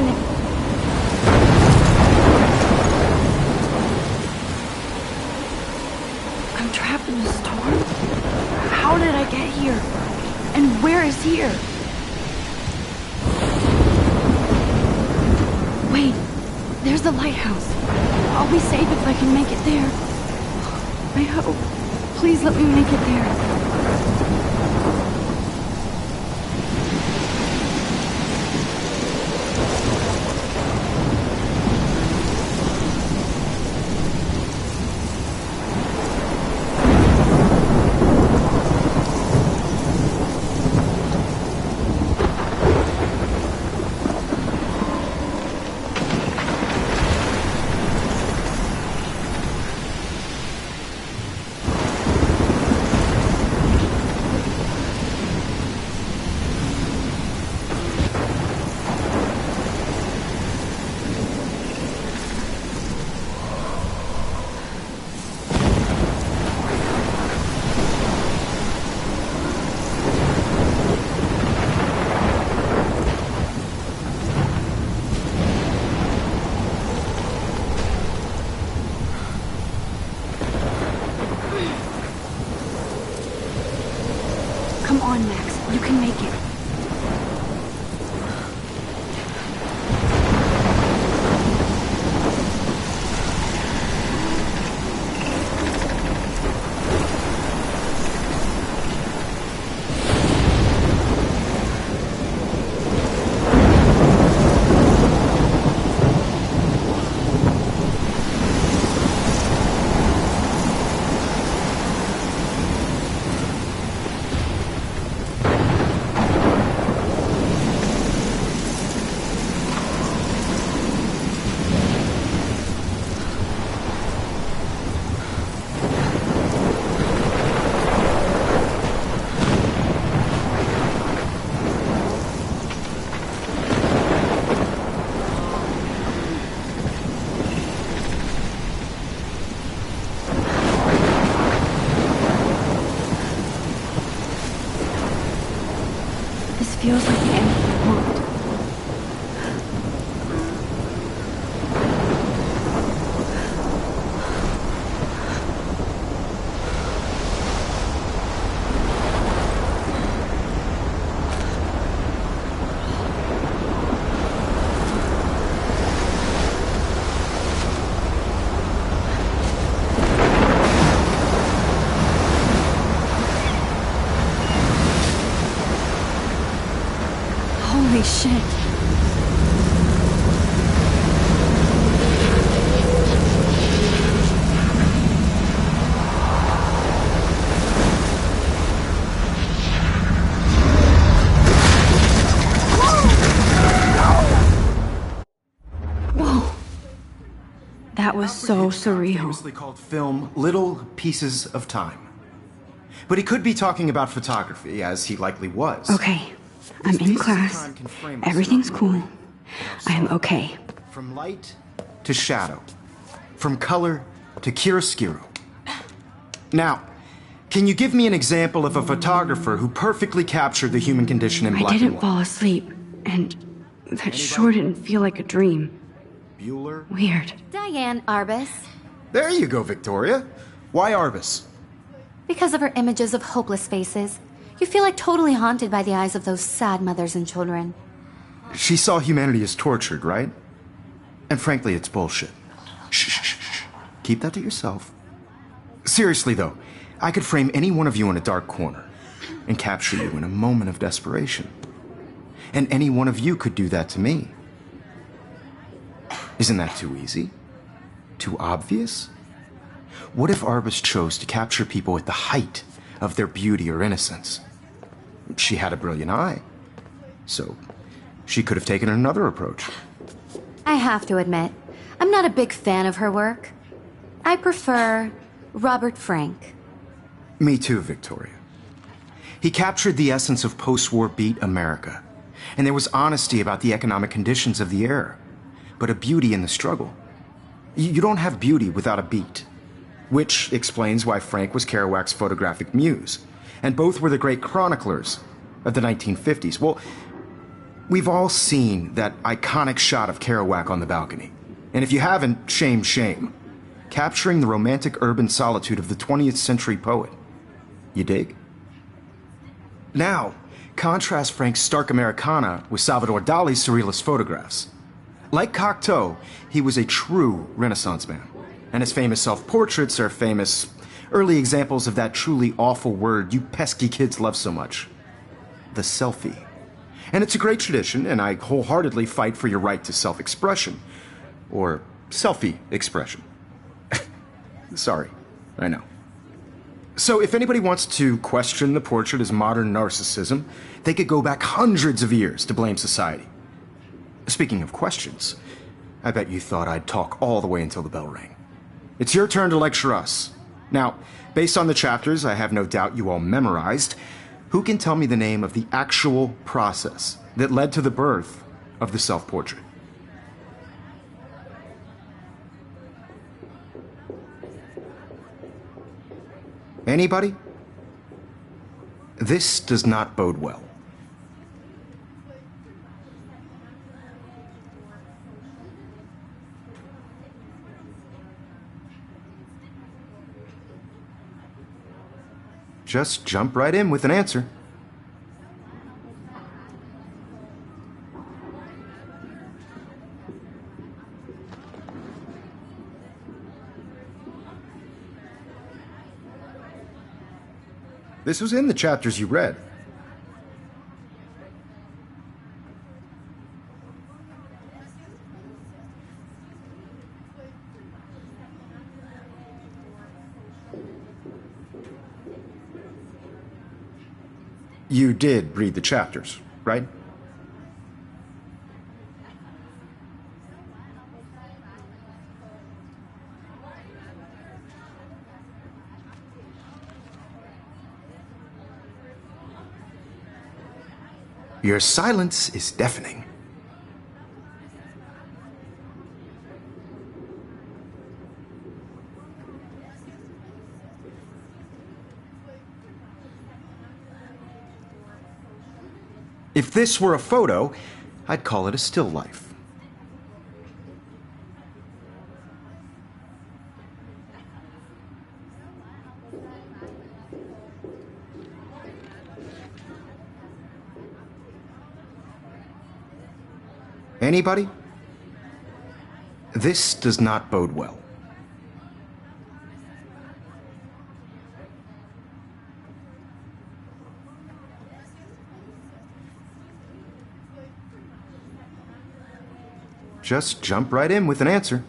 happening? I'm trapped in a storm? How did I get here? And where is here? Wait, there's the lighthouse. I'll be safe if I can make it there. I hope. Please let me make it there. Come on, Max. You can make it. Feels like the end of the world. Holy shit. Whoa. That was so surreal. Famously called film Little Pieces of Time. But he could be talking about photography, as he likely was. Okay. I'm in class. Everything's cool. I am okay. From light to shadow. From color to chiaroscuro. Now, can you give me an example of a photographer who perfectly captured the human condition in black and white? I didn't fall asleep, and that sure didn't feel like a dream. Bueller? Weird. Diane Arbus. There you go, Victoria. Why Arbus? Because of her images of hopeless faces. You feel like totally haunted by the eyes of those sad mothers and children. She saw humanity as tortured, right? And frankly, it's bullshit. Shh, shh, shh, shh. Keep that to yourself. Seriously, though, I could frame any one of you in a dark corner and capture you in a moment of desperation. And any one of you could do that to me. Isn't that too easy? Too obvious? What if Arbus chose to capture people at the height of their beauty or innocence? She had a brilliant eye, so she could have taken another approach. I have to admit, I'm not a big fan of her work. I prefer Robert Frank. Me too, Victoria. He captured the essence of post-war beat America, and there was honesty about the economic conditions of the era, but a beauty in the struggle. You don't have beauty without a beat, which explains why Frank was Kerouac's photographic muse, and both were the great chroniclers of the 1950s. Well, We've all seen that iconic shot of Kerouac on the balcony. And if you haven't, shame, shame. Capturing the romantic urban solitude of the 20th century poet. You dig? Now, contrast Frank's stark Americana with Salvador Dali's surrealist photographs. Like Cocteau, he was a true Renaissance man. And his famous self-portraits are famous early examples of that truly awful word you pesky kids love so much. The selfie. And it's a great tradition, and I wholeheartedly fight for your right to self-expression. Or selfie expression. Sorry, I know. So if anybody wants to question the portrait as modern narcissism, they could go back hundreds of years to blame society. Speaking of questions, I bet you thought I'd talk all the way until the bell rang. It's your turn to lecture us. Now, based on the chapters I have no doubt you all memorized, who can tell me the name of the actual process that led to the birth of the self-portrait? Anybody? This does not bode well. Just jump right in with an answer. This was in the chapters you read. You did read the chapters, right? Your silence is deafening. If this were a photo, I'd call it a still life. Anybody? This does not bode well. Just jump right in with an answer.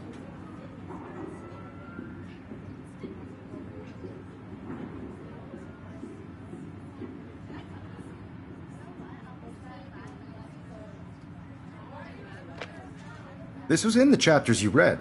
This was in the chapters you read.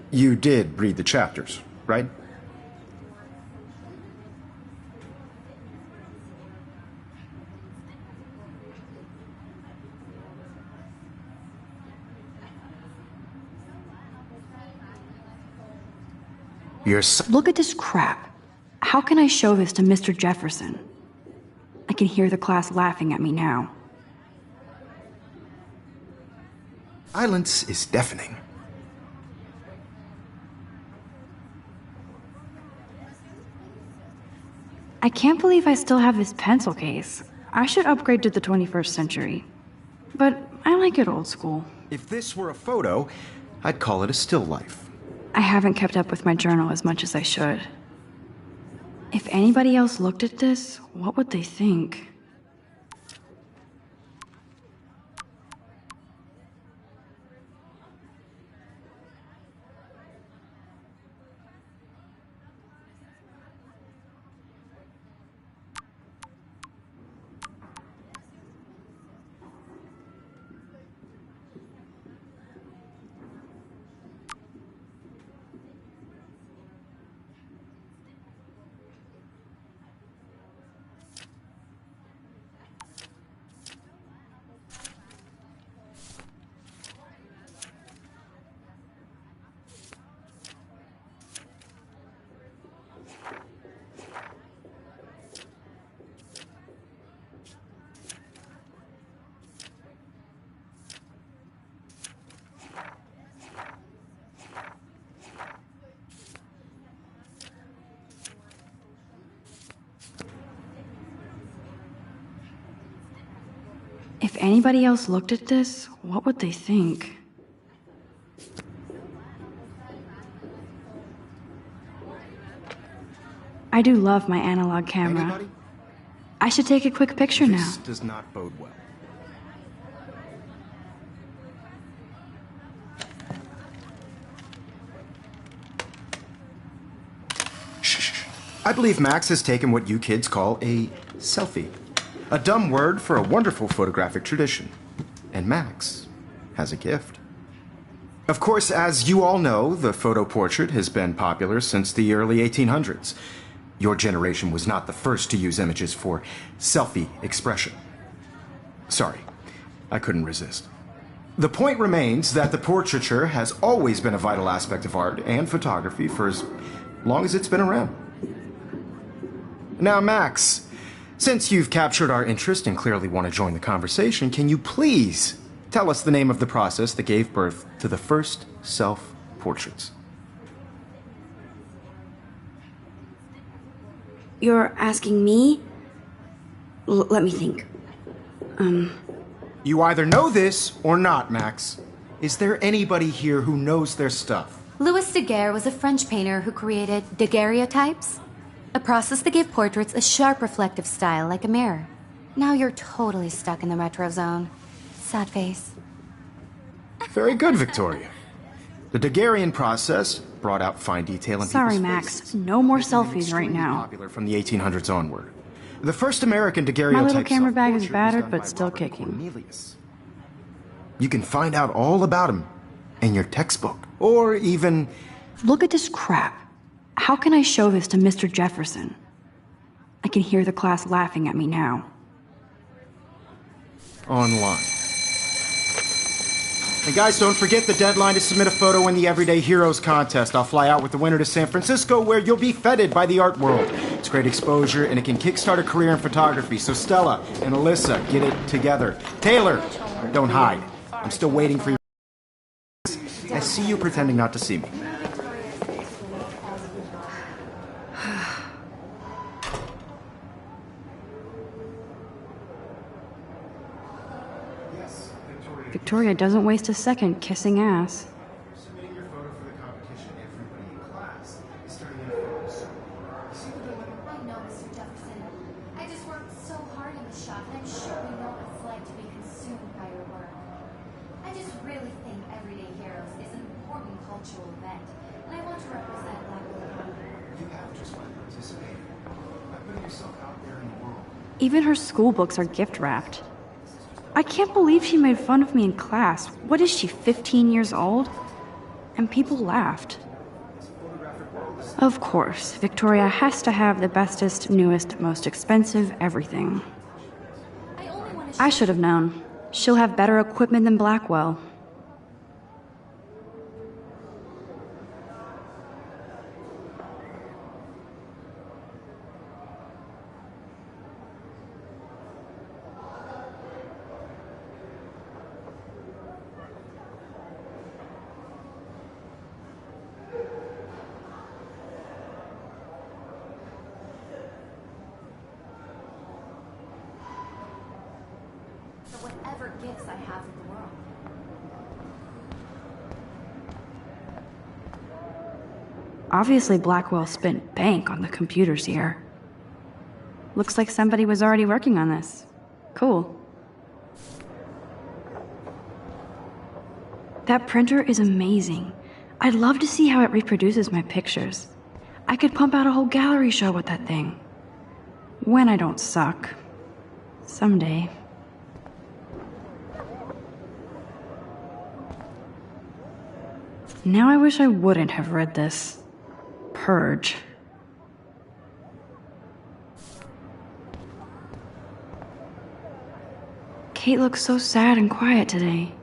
You did read the chapters, right? Look at this crap. How can I show this to Mr. Jefferson? I can hear the class laughing at me now. Silence is deafening. I can't believe I still have this pencil case. I should upgrade to the 21st century. But I like it old school. If this were a photo, I'd call it a still life. I haven't kept up with my journal as much as I should. If anybody else looked at this, what would they think? If anybody else looked at this, what would they think? I do love my analog camera. Anybody? I should take a quick picture now. This does not bode well. Shh. I believe Max has taken what you kids call a selfie. A dumb word for a wonderful photographic tradition. And Max has a gift. Of course, as you all know, the photo portrait has been popular since the early 1800s. Your generation was not the first to use images for selfie expression. Sorry, I couldn't resist. The point remains that the portraiture has always been a vital aspect of art and photography for as long as it's been around. Now, Max, since you've captured our interest and clearly want to join the conversation, can you please tell us the name of the process that gave birth to the first self-portraits? You're asking me? Let me think. You either know this or not, Max. Is there anybody here who knows their stuff? Louis Daguerre was a French painter who created daguerreotypes, a process that gave portraits a sharp reflective style like a mirror. Now you're totally stuck in the retro zone. Sad face. Very good, Victoria. The Daguerrean process brought out fine detail in Sorry, people's Max. faces. No more It's been selfies right extremely now. Popular from the 1800s onward. The first American daguerreotype My little camera bag is self-portrait was battered, done but by still Robert kicking. Cornelius. You can find out all about him in your textbook, or even Look at this crap. How can I show this to Mr. Jefferson? I can hear the class laughing at me now. online. And guys, don't forget the deadline to submit a photo in the Everyday Heroes contest. I'll fly out with the winner to San Francisco, where you'll be feted by the art world. It's great exposure, and it can kickstart a career in photography. So Stella and Alyssa, get it together. Taylor, don't hide. I'm still waiting for you. I see you pretending not to see me. Victoria doesn't waste a second kissing ass. Submitting your photo for the competition, everybody in class is turning in a photo soon. I know, Mr. Jefferson. I just worked so hard in the shop, and I'm sure we know what it's like to be consumed by your work. I just really think Everyday Heroes is an important cultural event, and I want to represent Blackwood County. You have just by participating. By putting yourself out there in the world. Even her school books are gift wrapped. I can't believe she made fun of me in class. What is she, 15 years old? And people laughed. Of course, Victoria has to have the bestest, newest, most expensive everything. I should have known. She'll have better equipment than Blackwell. For whatever gifts I have in the world. Obviously, Blackwell spent bank on the computers here. Looks like somebody was already working on this. Cool. That printer is amazing. I'd love to see how it reproduces my pictures. I could pump out a whole gallery show with that thing. When I don't suck. Someday. Now I wish I wouldn't have read this. Purge. Kate looks so sad and quiet today.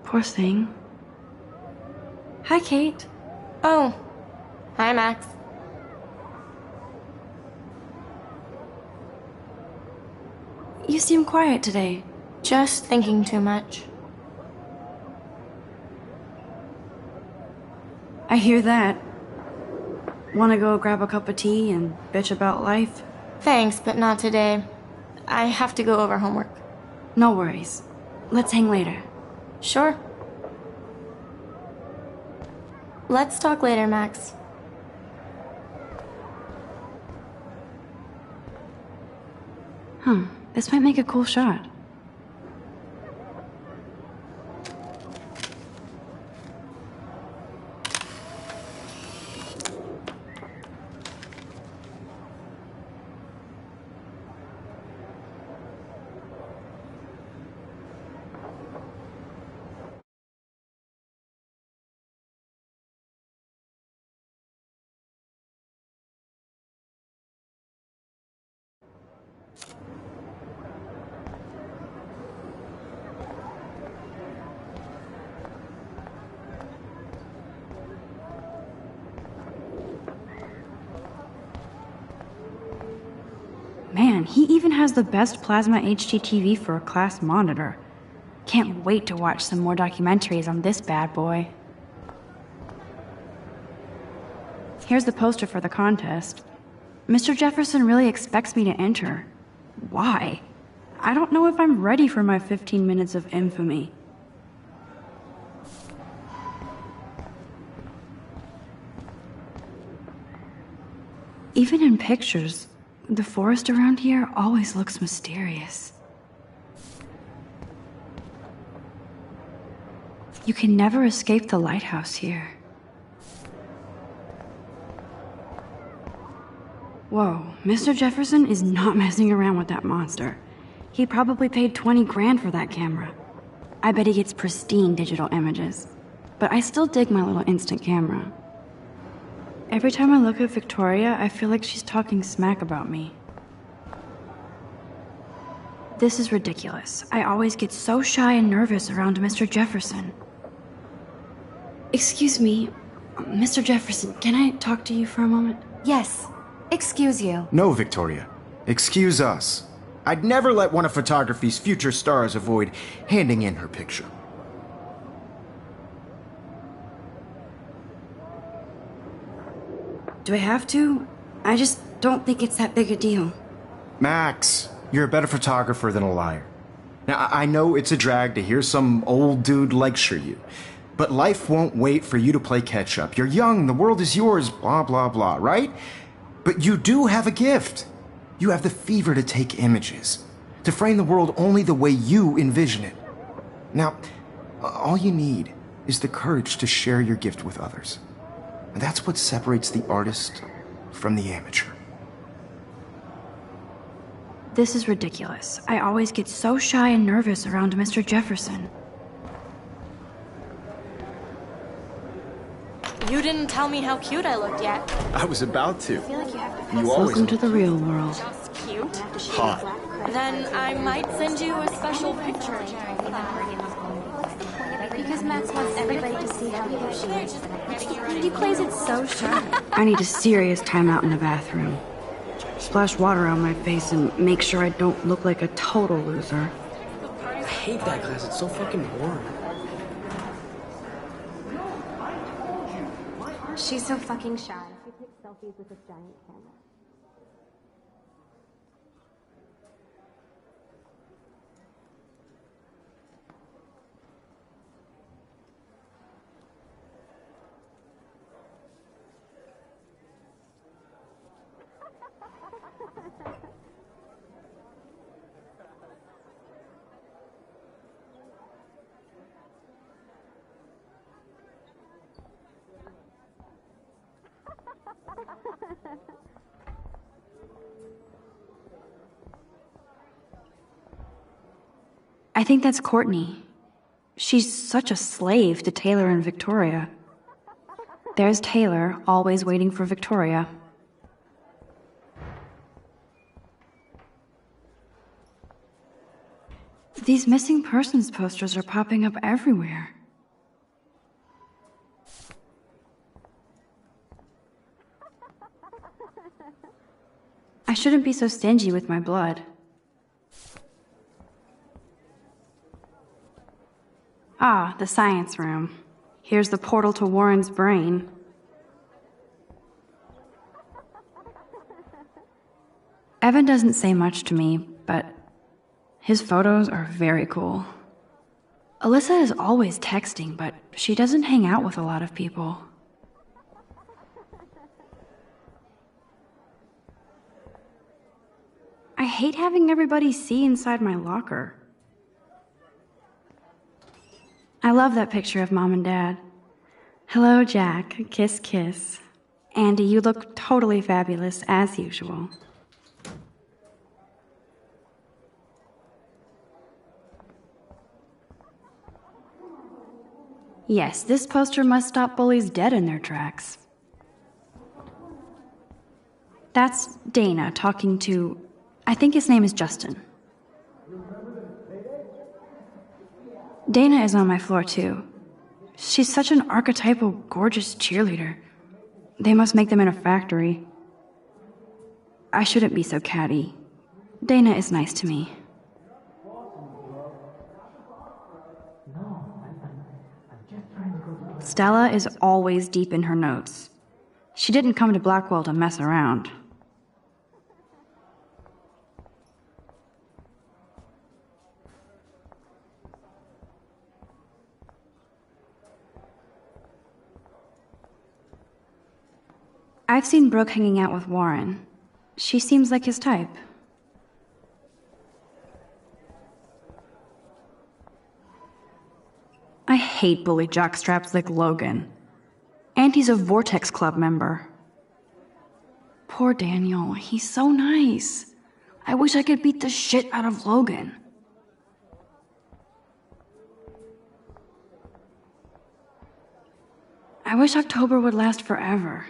Poor thing. Hi, Kate. Oh. Hi, Max. You seem quiet today. Just thinking too much. I hear that. Want to go grab a cup of tea and bitch about life? Thanks, but not today. I have to go over homework. No worries. Let's hang later. Sure. Let's talk later, Max. This might make a cool shot. Man, he even has the best plasma HDTV for a class monitor. Can't wait to watch some more documentaries on this bad boy. Here's the poster for the contest. Mr. Jefferson really expects me to enter. Why? I don't know if I'm ready for my 15 minutes of infamy. Even in pictures, the forest around here always looks mysterious. You can never escape the lighthouse here. Whoa, Mr. Jefferson is not messing around with that monster. He probably paid 20 grand for that camera. I bet he gets pristine digital images. But I still dig my little instant camera. Every time I look at Victoria, I feel like she's talking smack about me. This is ridiculous. I always get so shy and nervous around Mr. Jefferson. Excuse me, Mr. Jefferson, can I talk to you for a moment? Yes. Excuse you. No, Victoria. Excuse us. I'd never let one of photography's future stars avoid handing in her picture. Do I have to? I just don't think it's that big a deal. Max, you're a better photographer than a liar. Now, I know it's a drag to hear some old dude lecture you, but life won't wait for you to play catch-up. You're young, the world is yours, blah, blah, blah, right? But you do have a gift. You have the fever to take images, to frame the world only the way you envision it. Now, all you need is the courage to share your gift with others. And that's what separates the artist from the amateur. This is ridiculous. I always get so shy and nervous around Mr. Jefferson. You didn't tell me how cute I looked yet. I was about to. I feel like you have to You always Welcome to the real world. just cute. hot. Then I might send you a special picture. Because Max wants everybody to see how cute she is. He plays it so sharp. I need a serious timeout in the bathroom. Splash water on my face and make sure I don't look like a total loser. I hate that class. It's so fucking boring. She's so fucking shy. She takes selfies with this giant camera. I think that's Courtney. She's such a slave to Taylor and Victoria. There's Taylor, always waiting for Victoria. These missing persons posters are popping up everywhere. I shouldn't be so stingy with my blood. Ah, the science room. Here's the portal to Warren's brain. Evan doesn't say much to me, but His photos are very cool. Alyssa is always texting, but she doesn't hang out with a lot of people. I hate having everybody see inside my locker. I love that picture of Mom and Dad. Hello, Jack. Kiss, kiss. Andy, you look totally fabulous, as usual. Yes, this poster must stop bullies dead in their tracks. That's Dana talking to, I think his name is Justin. Dana is on my floor too. She's such an archetypal, gorgeous cheerleader. They must make them in a factory. I shouldn't be so catty. Dana is nice to me. Stella is always deep in her notes. She didn't come to Blackwell to mess around. I've seen Brooke hanging out with Warren. She seems like his type. I hate bully jockstraps like Logan. And he's a Vortex Club member. Poor Daniel, he's so nice. I wish I could beat the shit out of Logan. I wish October would last forever.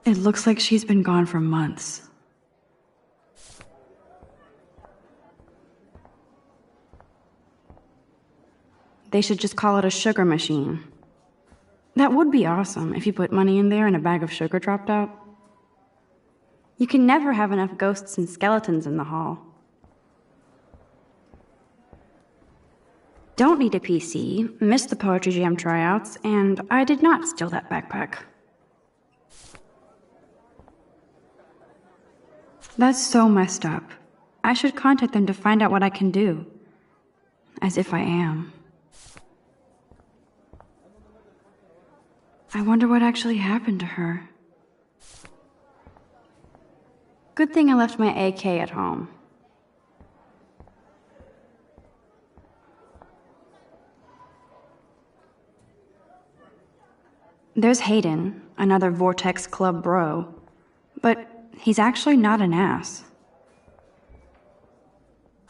It looks like she's been gone for months. They should just call it a sugar machine. That would be awesome if you put money in there and a bag of sugar dropped out. You can never have enough ghosts and skeletons in the hall. Don't need a PC, missed the Poetry Jam tryouts, and I did not steal that backpack. That's so messed up. I should contact them to find out what I can do. As if I am. I wonder what actually happened to her. Good thing I left my AK at home. There's Hayden, another Vortex Club bro, but he's actually not an ass.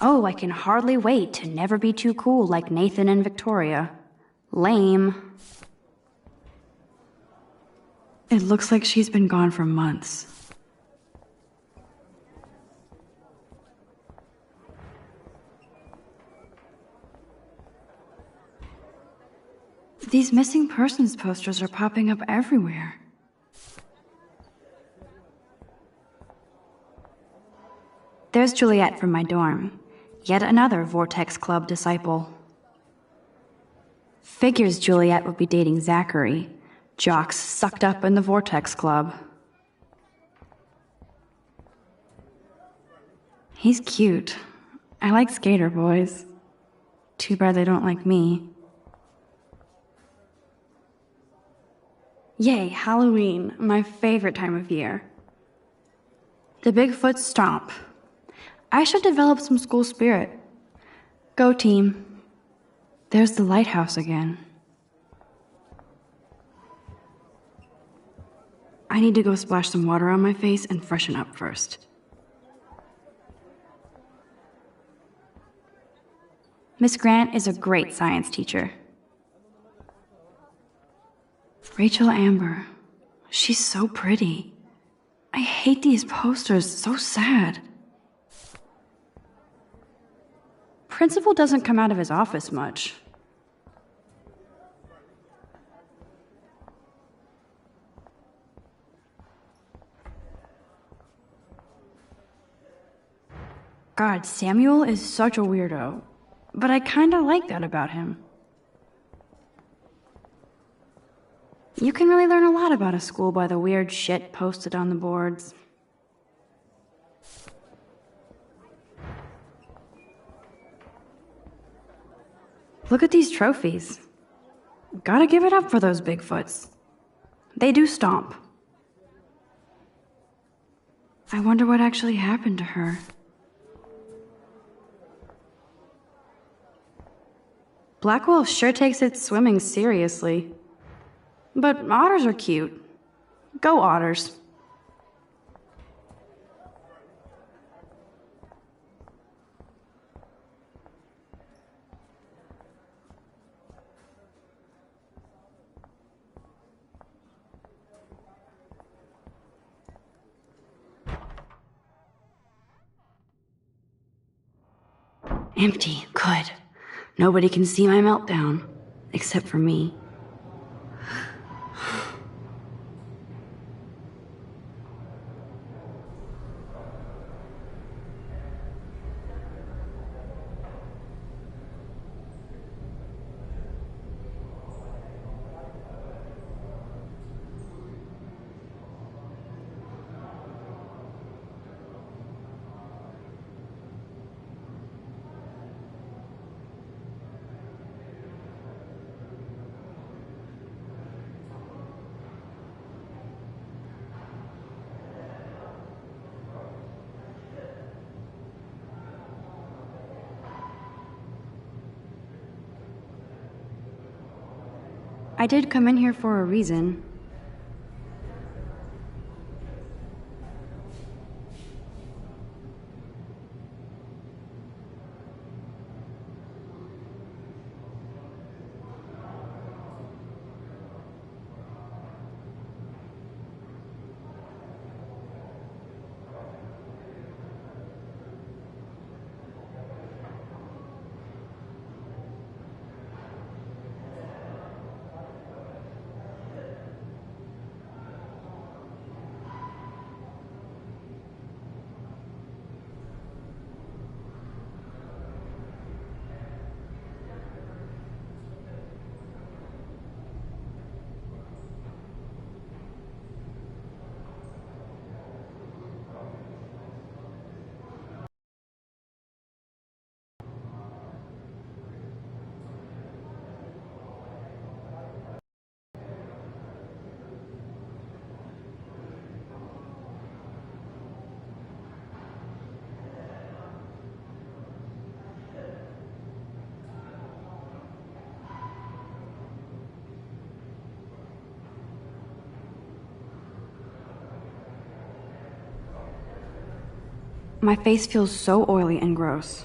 Oh, I can hardly wait to never be too cool like Nathan and Victoria. Lame. It looks like she's been gone for months. These missing persons posters are popping up everywhere. There's Juliet from my dorm. Yet another Vortex Club disciple. Figures Juliet would be dating Zachary. Jocks sucked up in the Vortex Club. He's cute. I like skater boys. Too bad they don't like me. Yay, Halloween, my favorite time of year. The Bigfoot Stomp. I should develop some school spirit. Go team. There's the lighthouse again. I need to go splash some water on my face and freshen up first. Miss Grant is a great science teacher. Rachel Amber. She's so pretty. I hate these posters, so sad. Principal doesn't come out of his office much. God, Samuel is such a weirdo, but I kinda like that about him. You can really learn a lot about a school by the weird shit posted on the boards. Look at these trophies. Gotta give it up for those Bigfoots. They do stomp. I wonder what actually happened to her. Blackwell sure takes its swimming seriously. But otters are cute. Go otters. Empty. Good. Nobody can see my meltdown. Except for me. I did come in here for a reason. My face feels so oily and gross.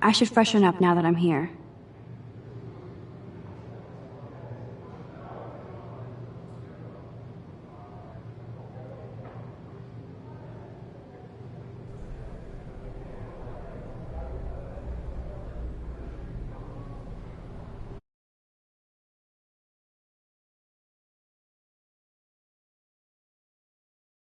I should freshen up now that I'm here.